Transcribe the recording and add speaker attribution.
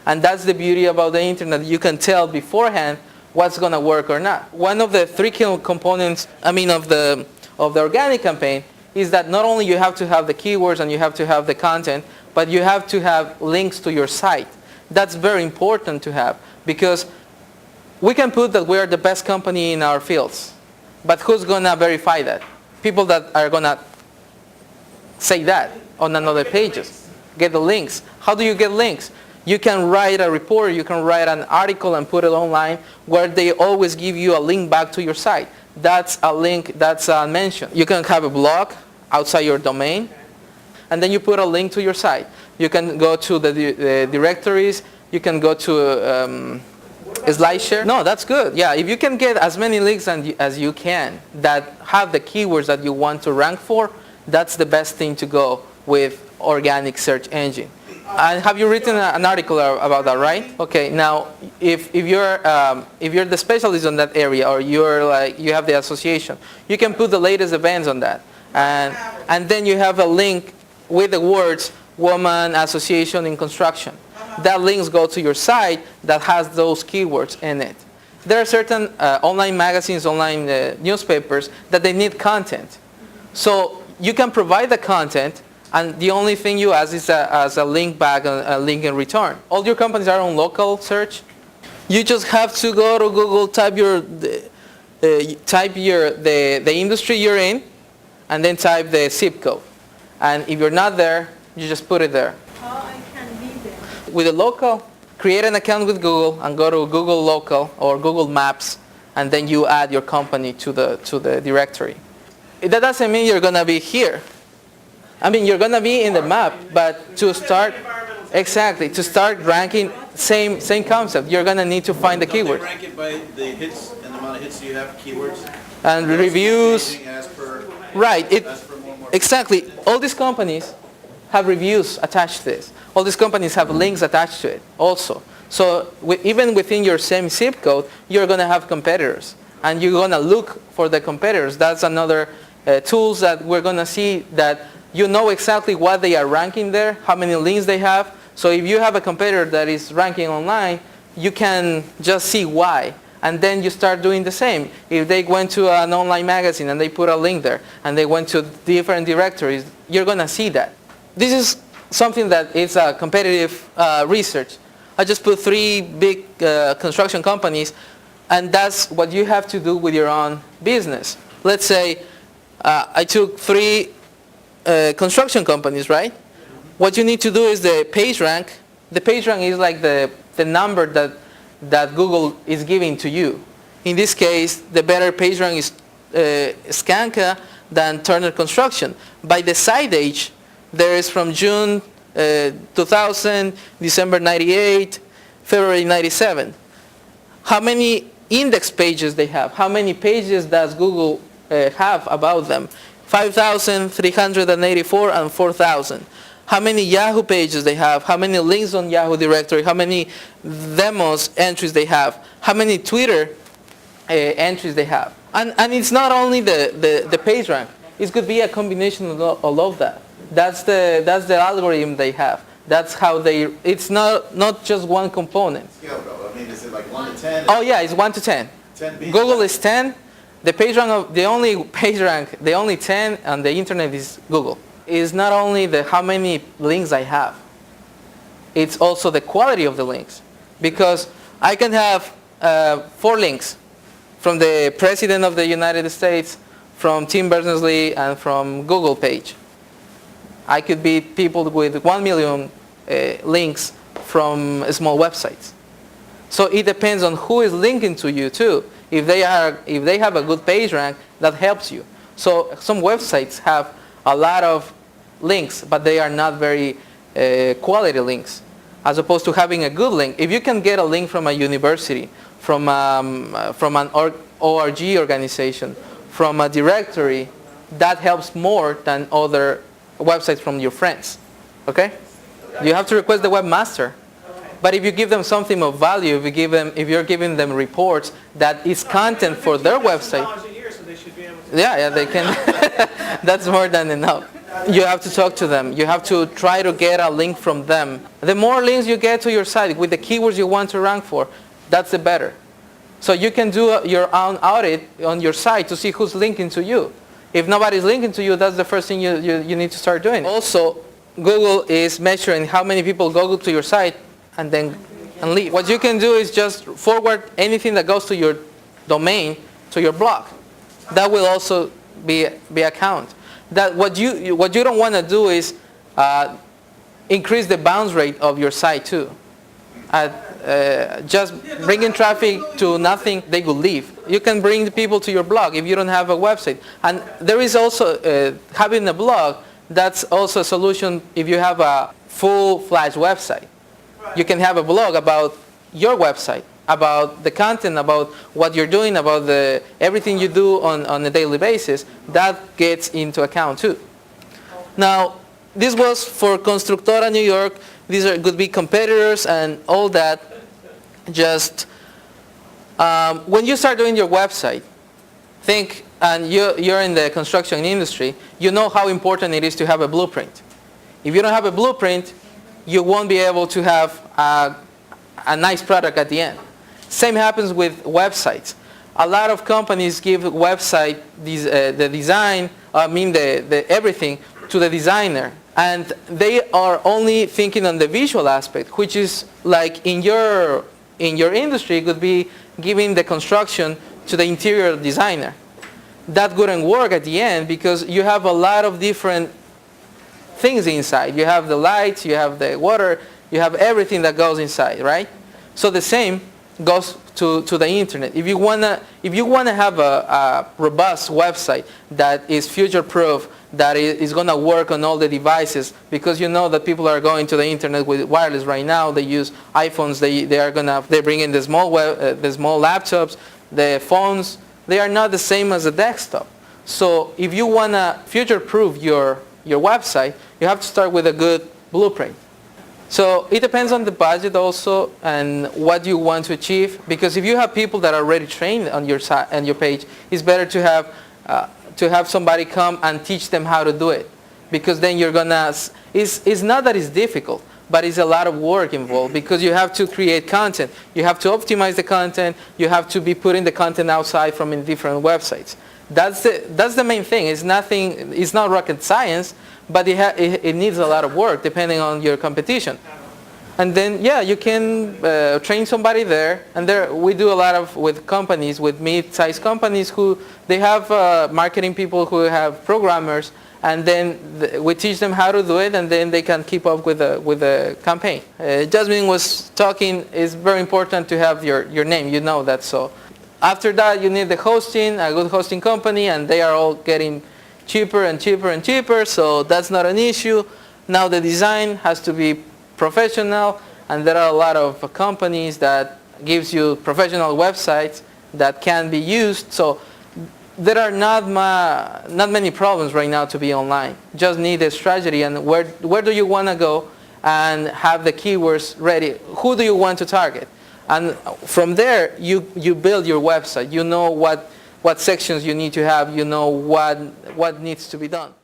Speaker 1: And that's the beauty about the internet. You can tell beforehand what's going to work or not. One of the three key components, of the organic campaign is that not only you have to have the keywords and you have to have the content, but you have to have links to your site. That's very important to have, because we can put that we are the best company in our fields, but who's going to verify that? People that are going to say that on another pages. Get the links. How do you get links? You can write a report, you can write an article and put it online where they always give you a link back to your site. That's a link, that's a mention. You can have a blog outside your domain, and then you put a link to your site. You can go to the directories, you can go to SlideShare. No, that's good. Yeah, if you can get as many links as you can that have the keywords that you want to rank for, that's the best thing to go with organic search engine. And have you written an article about that, right? Okay. Now, if you're the specialist in that area, or you have the association, you can put the latest events on that, and then you have a link with the words "Woman Association in Construction." That links go to your site that has those keywords in it. There are certain online magazines, online newspapers that they need content, so you can provide the content. And the only thing you ask is as a link back, a link in return. All your companies are on local search. You just have to go to Google, type the industry you're in, and then type the zip code. And if you're not there, you just put it there.
Speaker 2: How I can be there?
Speaker 1: With a local, create an account with Google and go to Google Local or Google Maps, and then you add your company to the directory. That doesn't mean you're gonna be here. You're going to be in the map, but to start, exactly, to start ranking, same concept. You're going to need to find the keywords.
Speaker 3: They rank it by the hits and the amount of hits you have, keywords?
Speaker 1: And reviews.
Speaker 3: As per,
Speaker 1: right.
Speaker 3: more.
Speaker 1: Exactly. All these companies have reviews attached to this. All these companies have links attached to it also. So even within your same zip code, you're going to have competitors. And you're going to look for the competitors. That's another tools that we're going to see, that you know exactly what they are ranking there, how many links they have. So if you have a competitor that is ranking online, you can just see why. And then you start doing the same. If they went to an online magazine and they put a link there, and they went to different directories, you're going to see that. This is something that is a competitive research. I just put 3 big construction companies, and that's what you have to do with your own business. Let's say I took 3 construction companies, right? What you need to do is the PageRank. The PageRank is like the number that Google is giving to you. In this case, the better PageRank is Skanka than Turner Construction. By the site age, there is from June 2000, December 98, February 97. How many index pages they have? How many pages does Google have about them? 5,384 and 4,000. How many Yahoo pages they have? How many links on Yahoo directory? How many demos entries they have? How many Twitter entries they have? And it's not only the PageRank. It could be a combination of all of that. That's the algorithm they have. That's how they. It's not just one component.
Speaker 3: Scale though. Is it like 1 to 10?
Speaker 1: Oh yeah, it's 1 to 10.
Speaker 3: 10 being
Speaker 1: Google is 10. The PageRank, the only 10 on the internet is Google. It's not only how many links I have. It's also the quality of the links, because I can have 4 links from the President of the United States, from Tim Berners-Lee, and from Google page. I could be people with 1 million links from small websites. So it depends on who is linking to you too. If they have a good PageRank, that helps you. So some websites have a lot of links, but they are not very quality links, as opposed to having a good link. If you can get a link from a university, from an ORG organization, from a directory, that helps more than other websites from your friends. Okay? You have to request the webmaster. But if you give them something of value, if you're giving them reports that is content for their website,
Speaker 4: $150 a year, so they should be able to.
Speaker 1: yeah, they can. That's more than enough. You have to talk to them. You have to try to get a link from them. The more links you get to your site with the keywords you want to rank for, that's the better. So you can do your own audit on your site to see who's linking to you. If nobody's linking to you, that's the first thing you need to start doing. Also, Google is measuring how many people go to your site and leave. What you can do is just forward anything that goes to your domain to your blog. That will also be a count. That what you don't want to do is increase the bounce rate of your site too. Just bringing traffic to nothing, they will leave. You can bring the people to your blog if you don't have a website. And there is also having a blog. That's also a solution if you have a full-fledged website. You can have a blog about your website, about the content, about what you're doing, about everything you do on a daily basis. That gets into account too. Now, this was for Constructora New York. These could be competitors and all that. Just when you start doing your website, think, and you're in the construction industry, you know how important it is to have a blueprint. If you don't have a blueprint, you won't be able to have a nice product at the end. Same happens with websites. A lot of companies give website the design, everything to the designer, and they are only thinking on the visual aspect, which is like in your industry, it could be giving the construction to the interior designer. That wouldn't work at the end because you have a lot of different things inside. You have the lights, you have the water, you have everything that goes inside, right? So the same goes to the internet. If you wanna have a robust website that is future-proof, that is gonna work on all the devices, because you know that people are going to the internet with wireless right now. They use iPhones. They bring in the small laptops, the phones. They are not the same as a desktop. So if you wanna future-proof your website, you have to start with a good blueprint. So it depends on the budget also and what you want to achieve. Because if you have people that are already trained on your site and your page, it's better to have somebody come and teach them how to do it. Because then you're gonna. It's not that it's difficult, but it's a lot of work involved because you have to create content. You have to optimize the content. You have to be putting the content outside from in different websites. That's the main thing. It's nothing. It's not rocket science, but it needs a lot of work depending on your competition. And then you can train somebody there. And we do a lot with companies, with mid-sized companies who they have marketing people who have programmers, and then we teach them how to do it, and then they can keep up with the campaign. Jasmine was talking. It's very important to have your name. You know that. So after that, you need the hosting, a good hosting company, and they are all getting cheaper and cheaper and cheaper. So that's not an issue. Now the design has to be professional, and there are a lot of companies that gives you professional websites that can be used. So there are not many problems right now to be online. Just need a strategy and where do you want to go, and have the keywords ready. Who do you want to target? And from there you build your website. You know what sections you need to have. You know what needs to be done.